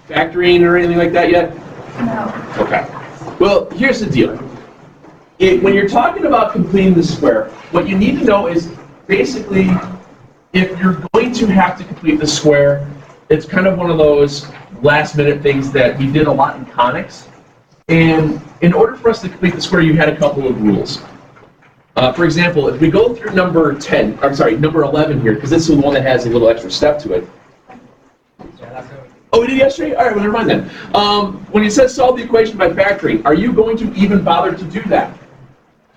factoring or anything like that yet? No. Okay. Well, here's the deal. When you're talking about completing the square, what you need to know is basically if you're going to have to complete the square, it's kind of one of those last minute things that we did a lot in conics. And in order for us to complete the square, you had a couple of rules. For example, if we go through number 11 here, because this is the one that has a little extra step to it. Oh, we did yesterday? All right, well, never mind then. When it says solve the equation by factoring, are you going to even bother to do that?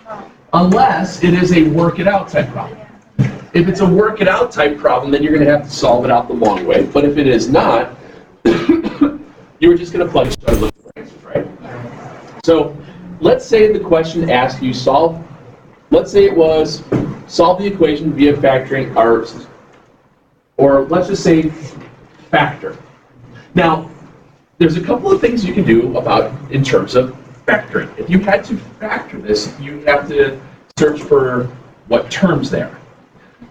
No. Unless it is a work it out type problem. If it's a work it out type problem, then you're going to have to solve it out the long way. But if it is not, you're just going to plug it and look for answers, right? So let's say the question asked you solve. Let's say it was solve the equation via factoring, or let's just say factor. Now, there's a couple of things you can do in terms of factoring. If you had to factor this, you have to search for what terms there.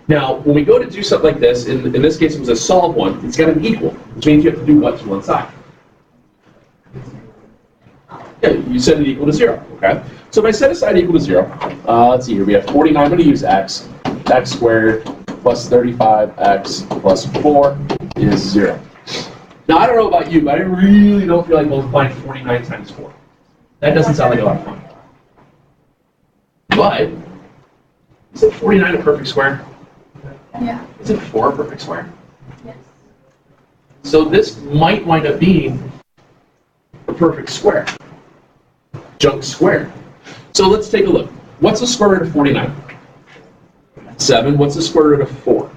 Now, when we go to do something like this, in this case it was a solve one, it's got an equal, which means you have to do what to one side? Yeah, you set it equal to 0, okay? So if I set aside equal to 0, let's see here, we have 49, I'm going to use x squared plus 35x plus 4 is 0. Now, I don't know about you, but I really don't feel like multiplying 49 times 4. That doesn't sound like a lot of fun. But, isn't 49 a perfect square? Yeah. Isn't 4 a perfect square? Yes. So this might wind up being a perfect square. Junk square. So let's take a look. What's the square root of 49? 7. What's the square root of 4?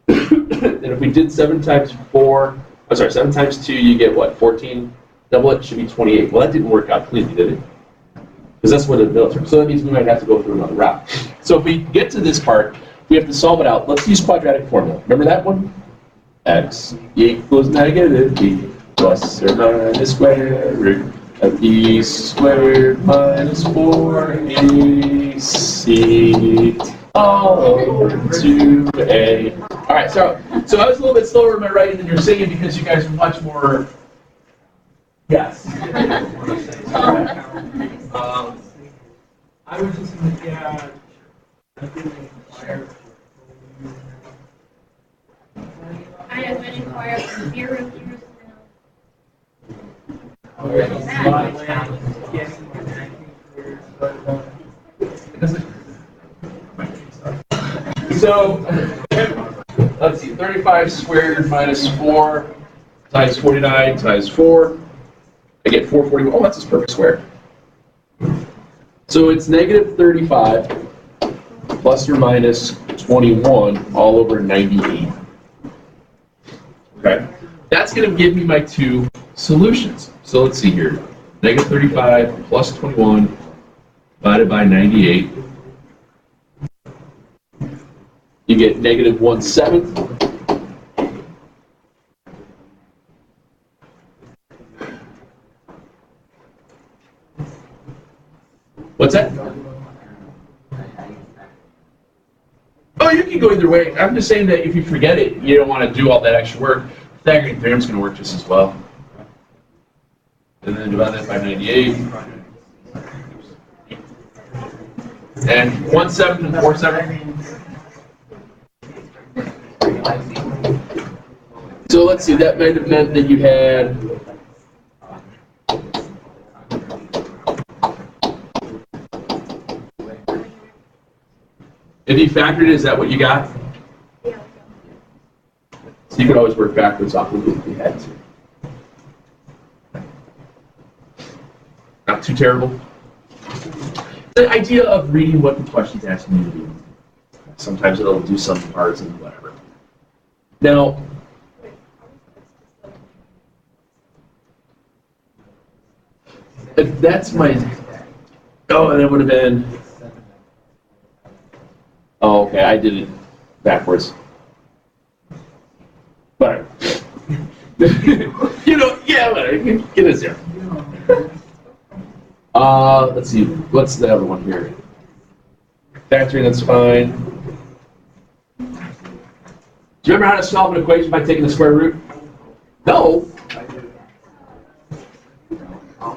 And if we did 7 times 7 times 2, you get what? 14? Double it should be 28. Well, that didn't work out cleanly, did it? Because that's what it built from. So that means we might have to go through another route. So if we get to this part, we have to solve it out. Let's use quadratic formula. Remember that one? X equals negative b plus or minus square root of b squared minus 4ac all over 2a. All right, so I was a little bit slower in my writing than you're singing because you guys are much more. Yes. I was just going to add, I didn't inquire. I have been inquired for 0 years So, let's see, 35 squared minus 4 times 49 times 4. I get 441. Oh, that's a perfect square. So it's negative 35 plus or minus 21 all over 98. Okay, that's going to give me my two solutions. So let's see here. Negative 35 plus 21 divided by 98. You get negative 1/7. What's that? Oh, you can go either way. I'm just saying that if you forget it, you don't want to do all that extra work. Pythagorean theorem is going to work just as well. And then divide that by 98. And 1/7 and 4/7. So let's see, that might have meant that you had if you factored it, is that what you got? So you could always work backwards off of it if you had to. Not too terrible. The idea of reading what the question's asking you to do. Sometimes it'll do some parts and whatever. Now, if that's my, oh, that would have been, oh, okay, I did it backwards. But, you know, yeah, whatever, get a 0. Let's see, what's the other one here? Factoring, that's fine. Do you remember how to solve an equation by taking the square root? No.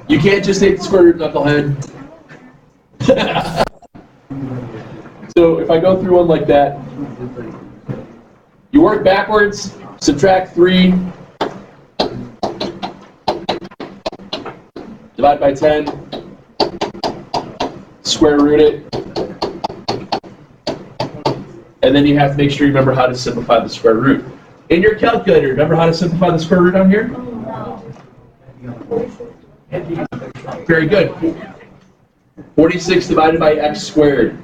You can't just take the square root, knucklehead. So if I go through one like that, you work backwards, subtract 3, divide by 10, square root it, and then you have to make sure you remember how to simplify the square root. In your calculator, remember how to simplify the square root down here? Very good. 46 divided by x squared.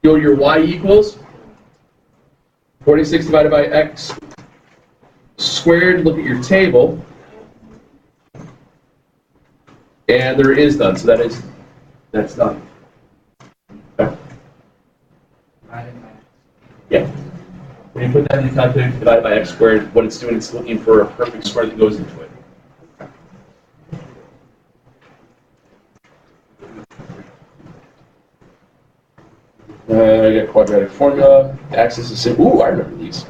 Go to your y equals 46 divided by x squared. Look at your table. And there is done, so that's done. Okay. Yeah. When you put that in the calculator, divided by x squared, what it's doing, it's looking for a perfect square that goes into it. I got quadratic formula. Axis is simple. Ooh, I remember these.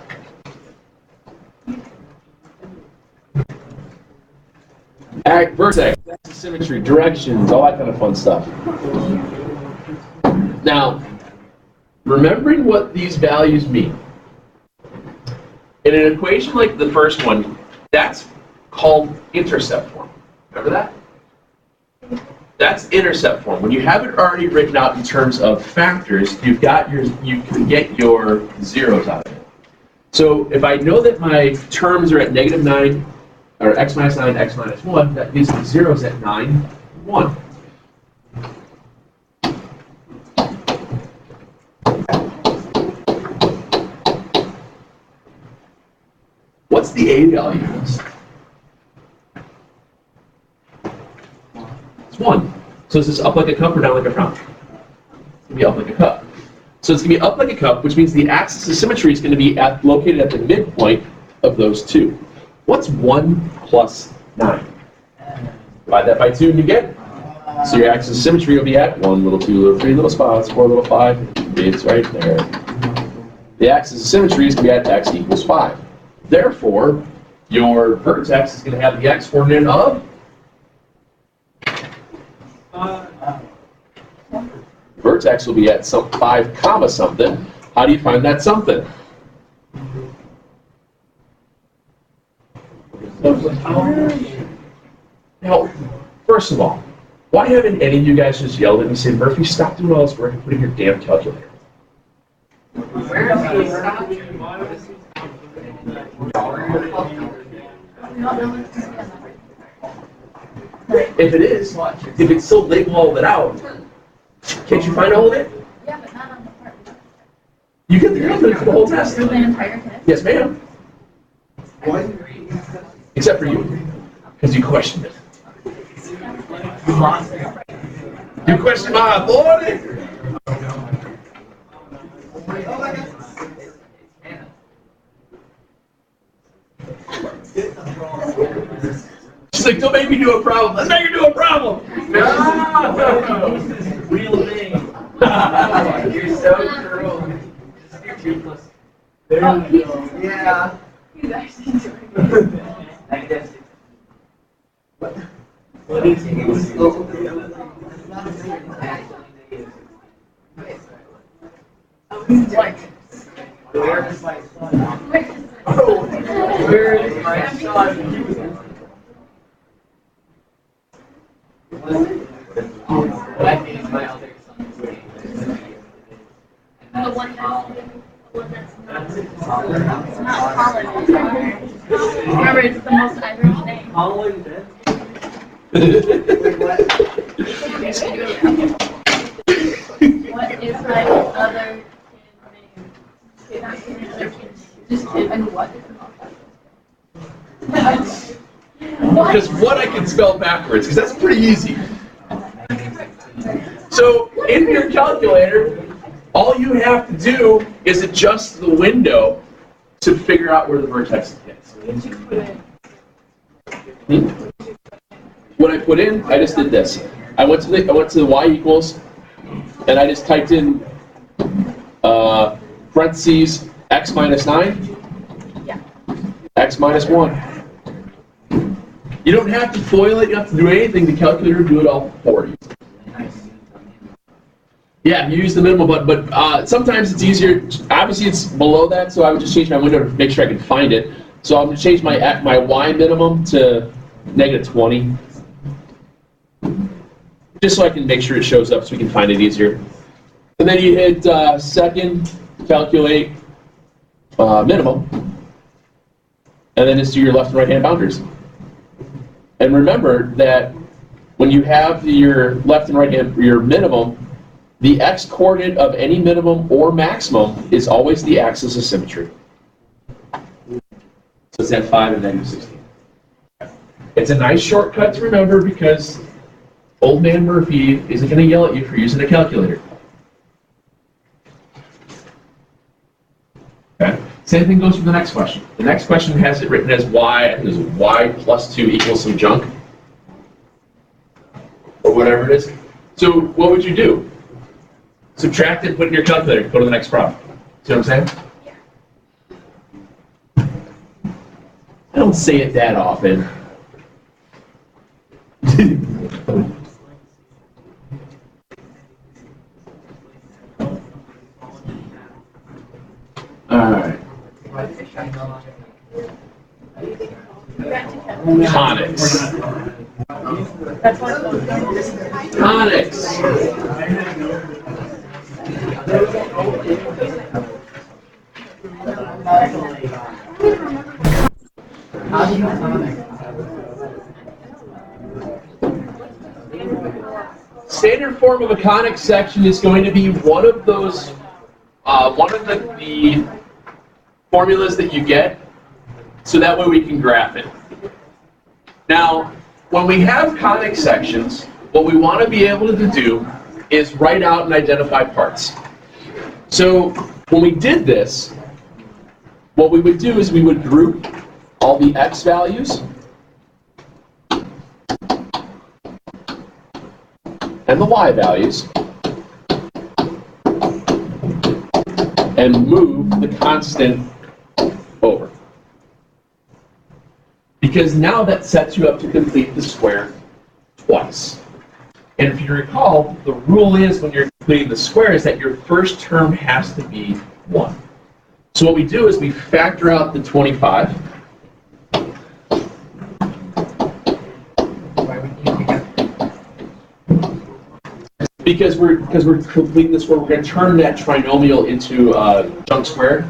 Vertex, axis symmetry, directions, all that kind of fun stuff. Now, remembering what these values mean. In an equation like the first one, that's called intercept form. Remember that? That's intercept form. When you have it already written out in terms of factors, you can get your zeros out of it. So if I know that my terms are at -9, or x minus 9, x minus 1, that gives me zeros at 9, 1. What's the a value of this? It's 1. So is this up like a cup or down like a frown? It's going to be up like a cup. So it's going to be up like a cup, which means the axis of symmetry is going to be located at the midpoint of those two. What's 1 plus 9? Divide that by 2 and you get it. So your axis of symmetry will be at 1, little 2, little 3, little spots, 4, little 5. It's right there. The axis of symmetry is going to be at x equals 5. Therefore, your vertex is going to have the x coordinate of vertex will be at some 5 comma something. How do you find that something? Now, first of all, why haven't any of you guys just yelled at me and said, Murphy, stop doing all this work and put in your damn calculator? If it is, if it's so label all of it out, can't you find all of it? Yeah, but not on the part. You get the calculator for the whole test. The entire test? Yes, ma'am. Except for you, because you questioned it. You questioned my authority. She's like, don't make me do a problem. Let's make her do a problem. No. Real thing. You're so cruel. Just do 2 plus. There we go. Yeah. He's actually doing it. I guess. What is it? What? Where is my son? Where Where is is my son? What I think is my other son. the one that's it's not Colin. Remember, it's the most Irish name. Colin Ben? What is my other kid's name? Just kid. And what is Because what I can spell backwards, because that's pretty easy. So in your calculator, all you have to do is adjust the window to figure out where the vertex is. What I put in, I just did this. I went to the y equals, and I just typed in parentheses x minus 9, x minus 1. You don't have to FOIL it, you don't have to do anything. The calculator will do it all for you. Yeah, you use the minimum button, but sometimes it's easier. Obviously, it's below that, so I would just change my window to make sure I can find it. So I'm going to change my Y minimum to -20, just so I can make sure it shows up so we can find it easier. And then you hit second, calculate minimum, and then just do your left and right hand boundaries. And remember that when you have your left and right hand, your minimum, the x-coordinate of any minimum or maximum is always the axis of symmetry. So it's at 5 and -16. It's a nice shortcut to remember because old man Murphy isn't going to yell at you for using a calculator. Okay. Same thing goes for the next question. The next question has it written as y, I think it's y plus 2 equals some junk, or whatever it is. So what would you do? Subtract it, put it in your calculator, go to the next problem. See what I'm saying? I don't say it that often. All right. Conics. Conics. Standard form of a conic section is going to be one of those, one of the formulas that you get, so that way we can graph it. Now, when we have conic sections, what we want to be able to do is write out and identify parts. So when we did this, what we would do is we would group all the x values and the y values and move the constant over. Because now that sets you up to complete the square twice. And if you recall, the rule is when you're completing the square is that your first term has to be 1. So what we do is we factor out the 25. Because we're completing this square, we're going to turn that trinomial into junk square.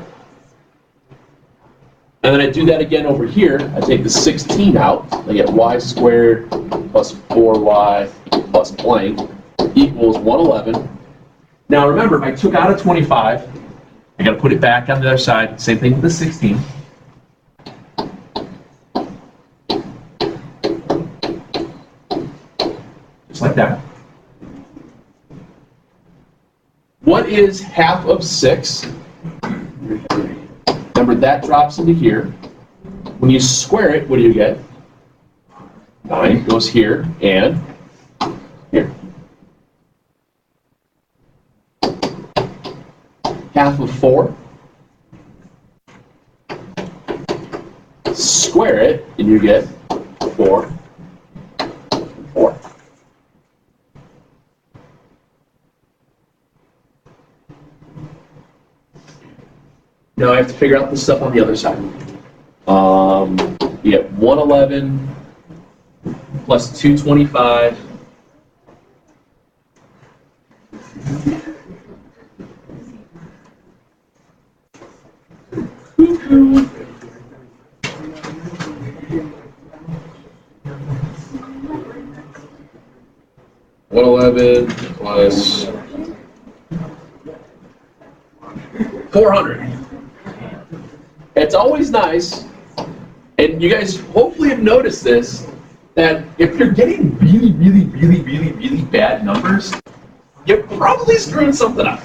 And then I do that again over here. I take the 16 out. I get y squared plus 4y plus blank equals 111. Now remember, if I took out a 25, I got to put it back on the other side. Same thing with the 16. Just like that. What is half of 6? Remember, that drops into here. When you square it, what do you get? 9 goes here and here. Half of 4. Square it, and you get 4. 4. Now I have to figure out the stuff on the other side. You get 111 plus 225. Plus 400. It's always nice, and you guys hopefully have noticed this, that if you're getting really bad numbers, you're probably screwing something up.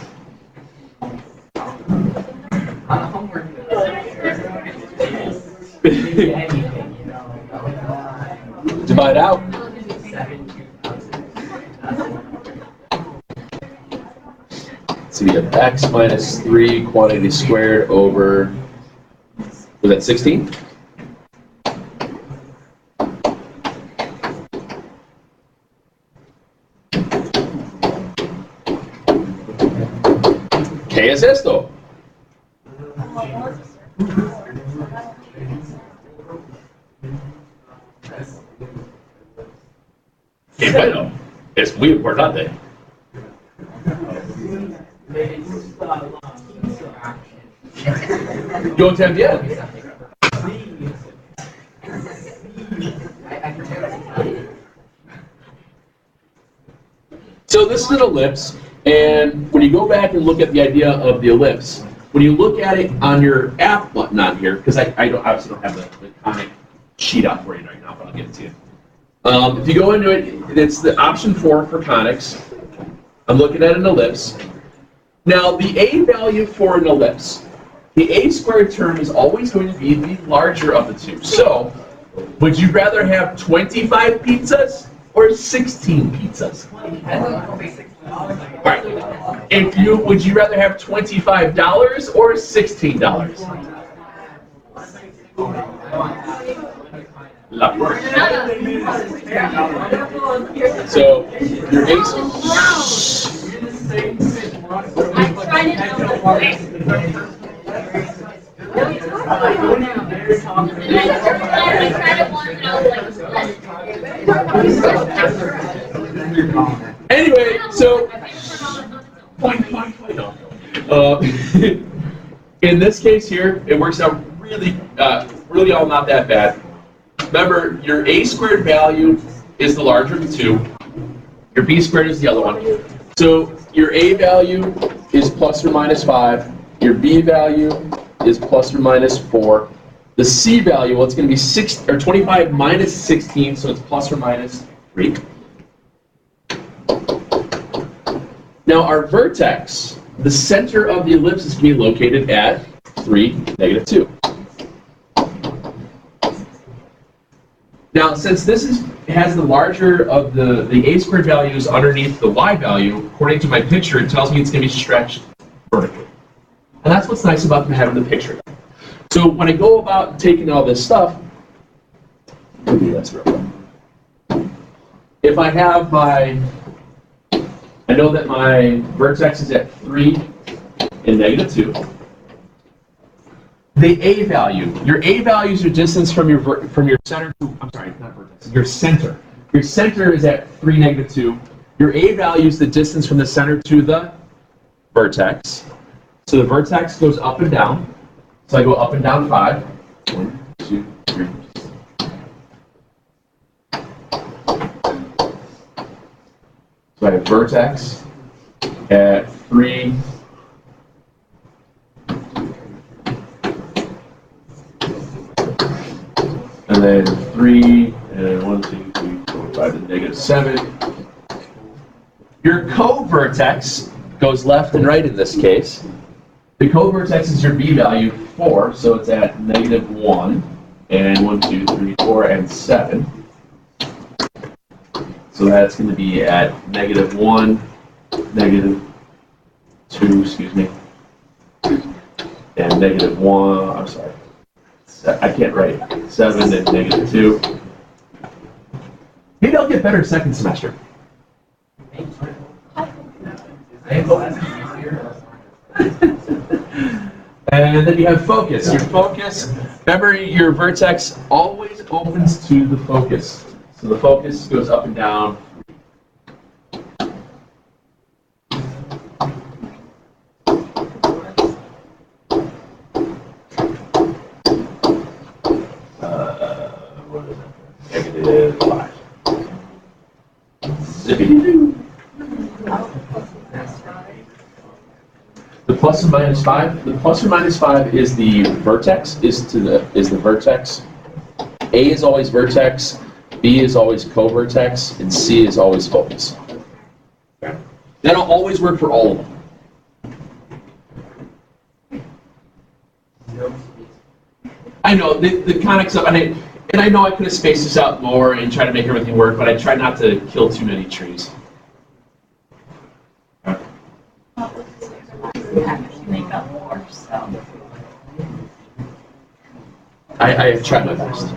Divide out. So we have x minus 3 quantity squared over, was that 16? ¿Qué es esto? Y bueno, es muy importante. Yo también. So this is an ellipse, and when you go back and look at the idea of the ellipse, when you look at it on your app button on here, because I obviously don't have the conic sheet up for you right now, but I'll give it to you. If you go into it, it's the option 4 for conics. I'm looking at an ellipse. Now the a value for an ellipse, the a squared term is always going to be the larger of the two. So, would you rather have 25 pizzas or 16 pizzas? Right. Would you rather have $25 or $16? So your ace. I'm trying to know the way. I tried it once and I was like, Anyway, so in this case here, it works out really all not that bad. Remember, your a squared value is the larger of the two. Your b squared is the other one. So your a value is plus or minus 5. Your b value is plus or minus 4. The c value, well, it's going to be 25 minus 16, so it's plus or minus 3. Now our vertex, the center of the ellipse, is going to be located at 3, negative 2. Now, since this has the larger of the a squared values underneath the y value, according to my picture, it tells me it's going to be stretched vertically. And that's what's nice about having the picture. So when I go about taking all this stuff, if I have I know that my vertex is at 3 and negative 2. The a value, your a value is your distance from your center to, I'm sorry, not vertex, your center. Your center is at 3, negative 2. Your a value is the distance from the center to the vertex. So the vertex goes up and down. So I go up and down 5. 1, 2, 3. So I have vertex at 3. And then 3, and 1, 2, 3, 4, 5, and negative 7. Your co-vertex goes left and right in this case. The co-vertex is your b value, 4, so it's at negative 1, and 1, 2, 3, 4, and 7. So that's going to be at negative 1, negative 2, excuse me, and negative 1, I'm sorry. I can't write. 7 and negative 2. Maybe I'll get better second semester. And then you have focus. Your focus, remember your vertex always opens to the focus. So the focus goes up and down. Negative 5. Zippity-doo. The plus or minus 5. The plus or minus 5 is the vertex. Is the vertex. A is always vertex. B is always co-vertex, and C is always focus. Okay. That'll always work for all of them. I know the conic stuff, and I know I could have spaced this out more and try to make everything work, but I try not to kill too many trees. make up more, so. I tried my best.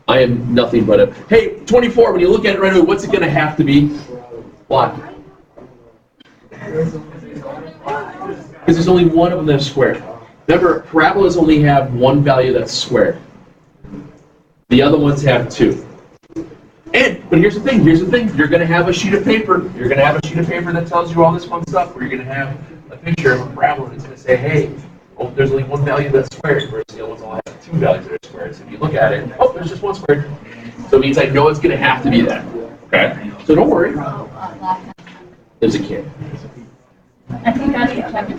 I am nothing but a, hey, 24, when you look at it right away, what's it going to have to be? What? Because there's only one of them that's squared. Remember, parabolas only have one value that's squared. The other ones have two. But here's the thing, you're going to have a sheet of paper. You're going to have a sheet of paper that tells you all this fun stuff, where you're going to have a picture of a parabola that's going to say, hey, oh, there's only one value that's squared, versus the other ones all have two values that are squared. So if you look at it, oh, there's just one squared. So it means I know it's going to have to be that. Okay? So don't worry. There's a kid. I think I should check it.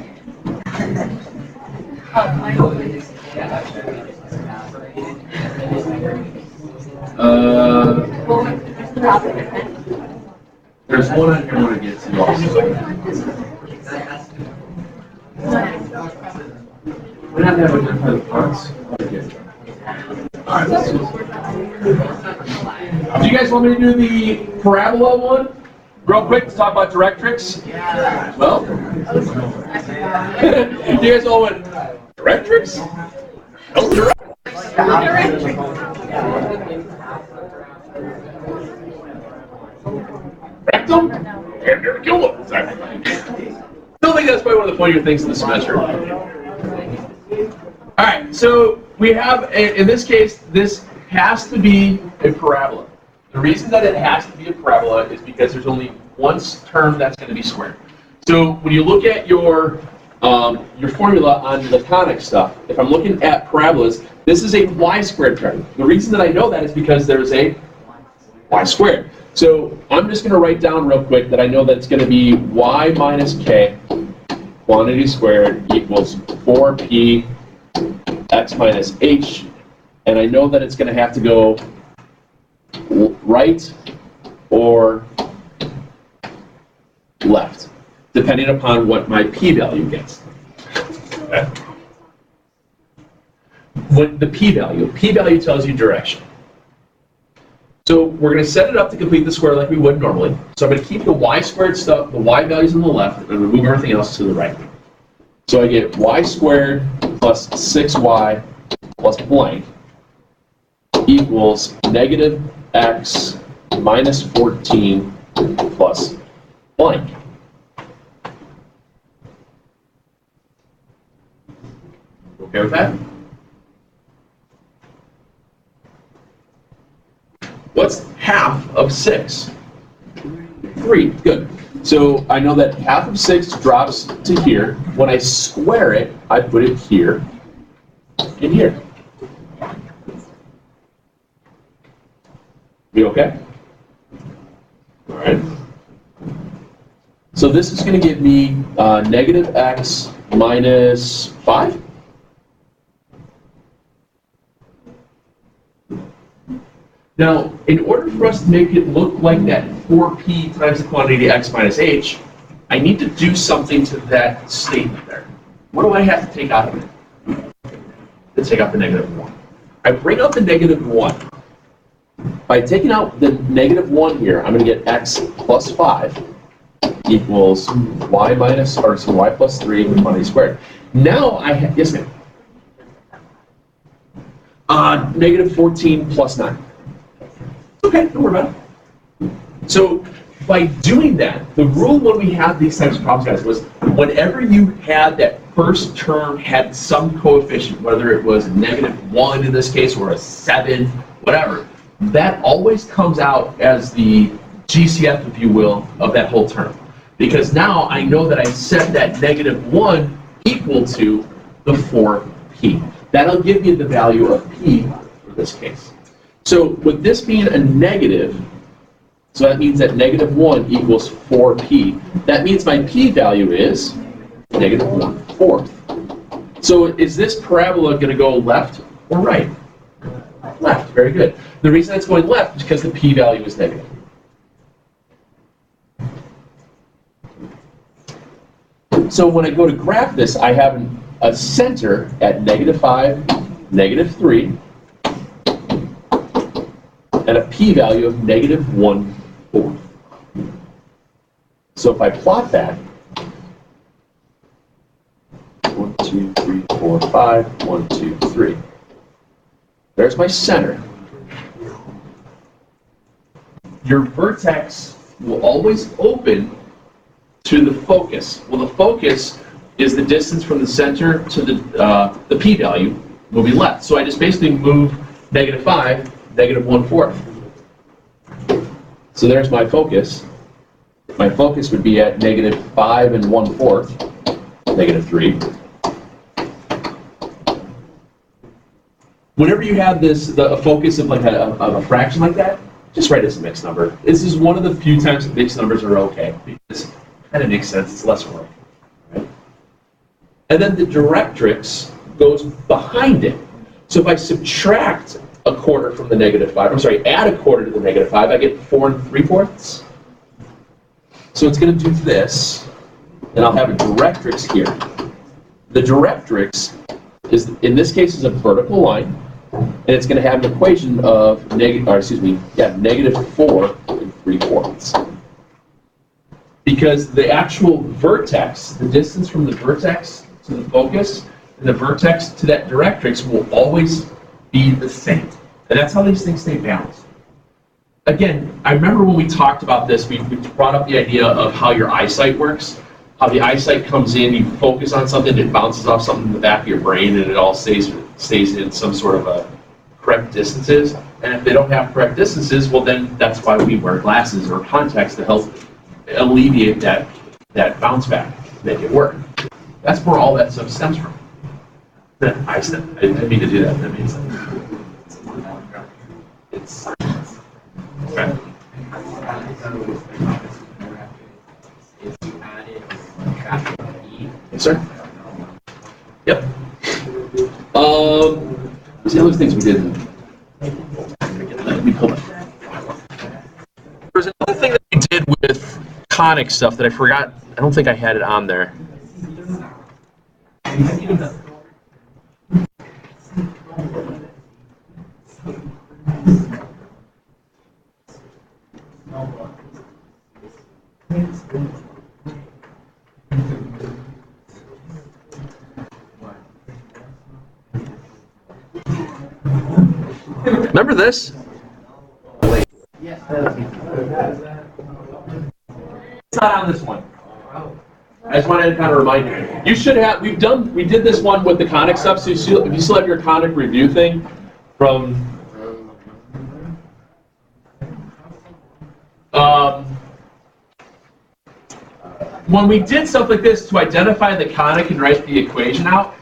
There's one on here I want to get to also. We're not having enough of the parts. Alright, let's do you guys want me to do the parabola one? Real quick, to talk about directrix? Yeah. Well, you guys all went, directrix? No directrix. Rectum? And never kill them. Exactly. I don't think that's probably one of the funnier things in the semester. Alright, so we have, in this case, this has to be a parabola. The reason that it has to be a parabola is because there's only one term that's going to be squared. So when you look at your formula on the conic stuff, if I'm looking at parabolas, this is a y squared term. The reason that I know that is because there's a y squared. So I'm just going to write down real quick that I know that it's going to be y minus k quantity squared equals 4p x minus h, and I know that it's going to have to go right or left, depending upon what my p-value gets. Okay. What the p-value tells you direction. So we're going to set it up to complete the square like we would normally. So I'm going to keep the y squared stuff, the y values on the left, and remove everything else to the right. So I get y squared plus 6y plus blank equals negative x minus 14 plus blank. Okay with that? What's half of 6? 3. Good. So I know that half of 6 drops to here. When I square it, I put it here and here. Be okay? All right. So this is going to give me negative x minus 5. Now, in order for us to make it look like that 4p times the quantity x minus h, I need to do something to that statement there. What do I have to take out of it? To take out the negative 1. I bring out the negative 1. By taking out the negative 1 here, I'm going to get x plus 5 equals y plus 3 quantity squared. Now I have, yes ma'am? Negative 14 plus 9. Okay, don't worry about it. So by doing that, the rule when we have these types of problems, guys, was whenever you had that first term had some coefficient, whether it was negative 1 in this case or a 7, whatever, that always comes out as the GCF, if you will, of that whole term. Because now I know that I set that negative 1 equal to the 4p. That'll give you the value of p for this case. So with this being a negative, so that means that negative 1 equals 4p. That means my p-value is negative 1/4. So is this parabola going to go left or right? Left, very good. The reason it's going left is because the p-value is negative. So when I go to graph this, I have a center at negative 5, negative 3, and a p-value of negative 1/4. So if I plot that, 1, 2, 3, 4, 5, 1, 2, 3. There's my center. Your vertex will always open to the focus. Well, the focus is the distance from the center to the p-value will be left. So I just basically move -5, -1/4. So there's my focus. My focus would be at -5 1/4, -3. Whenever you have a focus of like a fraction like that, just write it as a mixed number. This is one of the few times that mixed numbers are okay, because it kind of makes sense, it's less work. Right? And then the directrix goes behind it. So if I subtract a quarter from the -5, I'm sorry, add a quarter to the -5, I get 4 3/4. So it's going to do this, and I'll have a directrix here. The directrix is, in this case, is a vertical line, and it's going to have an equation of -4 3/4. Because the actual vertex, the distance from the vertex to the focus, and the vertex to that directrix will always be the same. And that's how these things stay balanced. Again, I remember when we talked about this, we brought up the idea of how your eyesight works, how the eyesight comes in, you focus on something, it bounces off something in the back of your brain, and it all stays in some sort of a correct distances. And if they don't have correct distances, well then that's why we wear glasses or contacts to help alleviate that bounce back, make it work. That's where all that stuff stems from. I didn't mean to do that. That means it's okay. Yes, sir. Yep. What's the other things we did? Let me pull it. There's another thing that we did with conic stuff that I forgot. I don't think I had it on there. Remember this? It's not on this one. I just wanted to kind of remind you. You should have. We did this one with the conic stuff. So if you still have your conic review thing from. When we did stuff like this to identify the conic and write the equation out,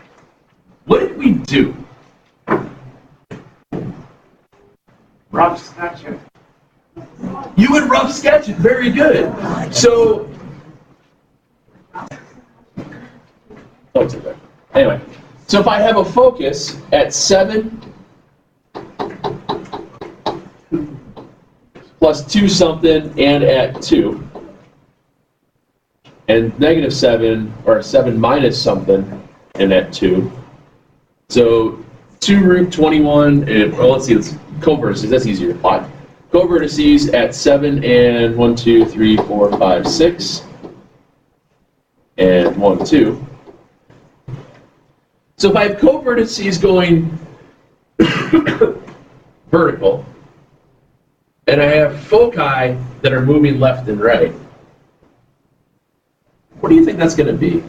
what did we do? Rough sketch it. You would rough sketch it. Very good. So. Oh, it's okay. Anyway, so if I have a focus at 7 plus 2 something and at 2, and -7 or 7 minus something and at 2, so 2√21 and, well, let's see, it's covertices, that's easier to plot. Covertices at 7 and 1, 2, 3, 4, 5, 6 and 1, 2. So if I have covertices going vertical, and I have foci that are moving left and right, what do you think that's going to be?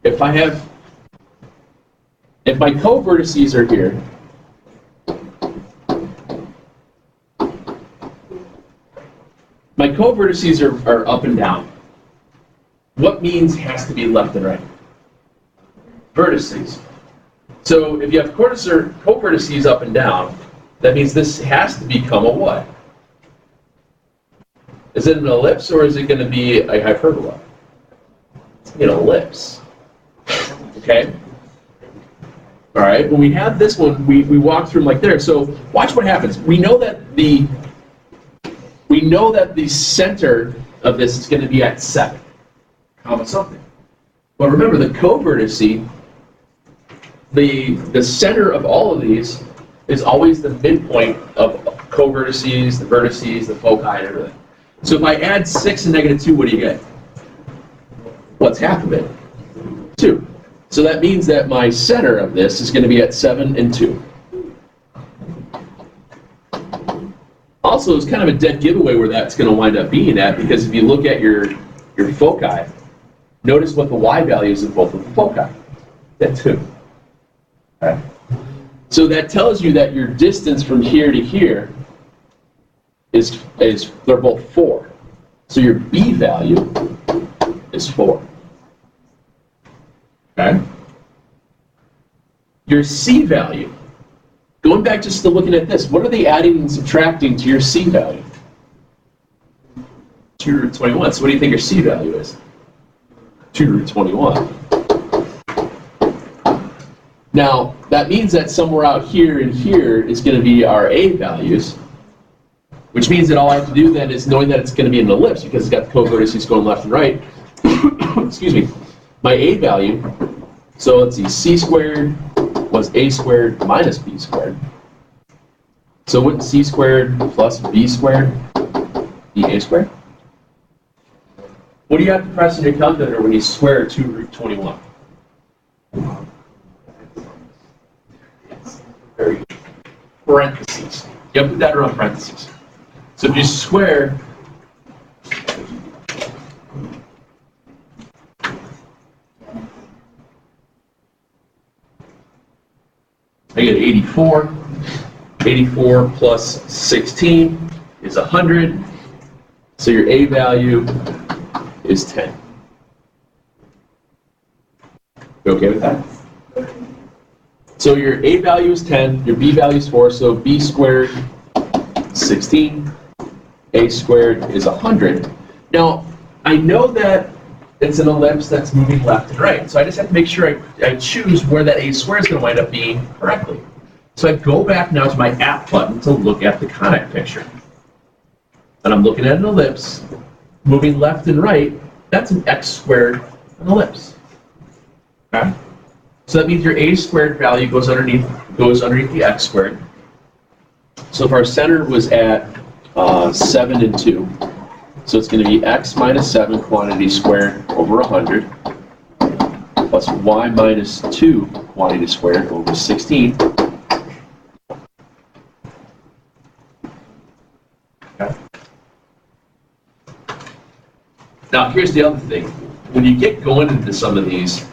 If my covertices are here, my covertices are up and down. What means has to be left and right? Vertices. So if you have covertices up and down, that means this has to become a what? Is it an ellipse or is it going to be a hyperbola? It's going to be an ellipse. Okay? All right, when we have this one, we walk through them like there. So watch what happens. We know that the center of this is going to be at 7, comma something. But remember, the covertice, the center of all of these is always the midpoint of covertices, the vertices, the foci, and everything. So if I add 6 and -2, what do you get? What's half of it? 2. So that means that my center of this is going to be at 7 and 2. also, it's kind of a dead giveaway where that's going to wind up being at, because if you look at your foci, notice what the y values of both of the foci. That's 2. Okay. So that tells you that your distance from here to here is they're both 4. So your b value is 4. Okay. Your c value, going back just to looking at this, what are they adding and subtracting to your c value? 2 root 21. So what do you think your c value is? 2 root 21. Now, that means that somewhere out here and here is going to be our a values, which means that all I have to do then is, knowing that it's going to be an ellipse because it's got the co-vertices going left and right, excuse me, my a value, so let's see, c squared was a squared minus b squared. So wouldn't c squared plus b squared be a squared? What do you have to press in your calculator when you square 2 root 21? Very good. Parentheses. You have to put that around parentheses. So if you square I get 84. 84 plus 16 is 100. So your a value is 10. You okay with that? So your a value is 10, your b value is 4, so b squared is 16, a squared is 100. Now, I know that it's an ellipse that's moving left and right, so I just have to make sure I choose where that a squared is going to wind up being correctly. So I go back now to my app button to look at the conic picture. And I'm looking at an ellipse moving left and right. That's an x squared, an ellipse. Okay? So that means your a squared value goes underneath the x squared. So if our center was at 7 and 2, so it's going to be x minus 7 quantity squared over 100 plus y minus 2 quantity squared over 16. Okay. Now here's the other thing. When you get going into some of these,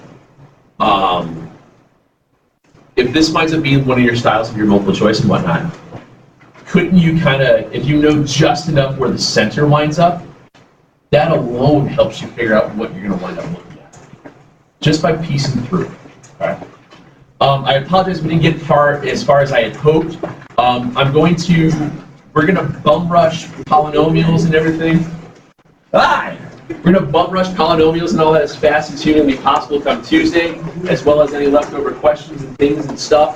if this winds up being one of your styles of your multiple choice and whatnot, couldn't you kind of, if you know just enough where the center winds up, that alone helps you figure out what you're going to wind up looking at, just by piecing through. Okay. I apologize we didn't get as far as I had hoped. We're going to bum rush polynomials and everything. We're going to bum rush polynomials and all that as fast as humanly possible come Tuesday, as well as any leftover questions and things and stuff.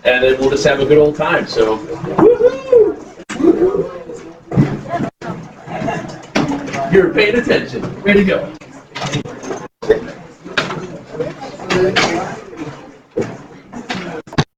And then we'll just have a good old time. So, woohoo! You're paying attention. Way to go.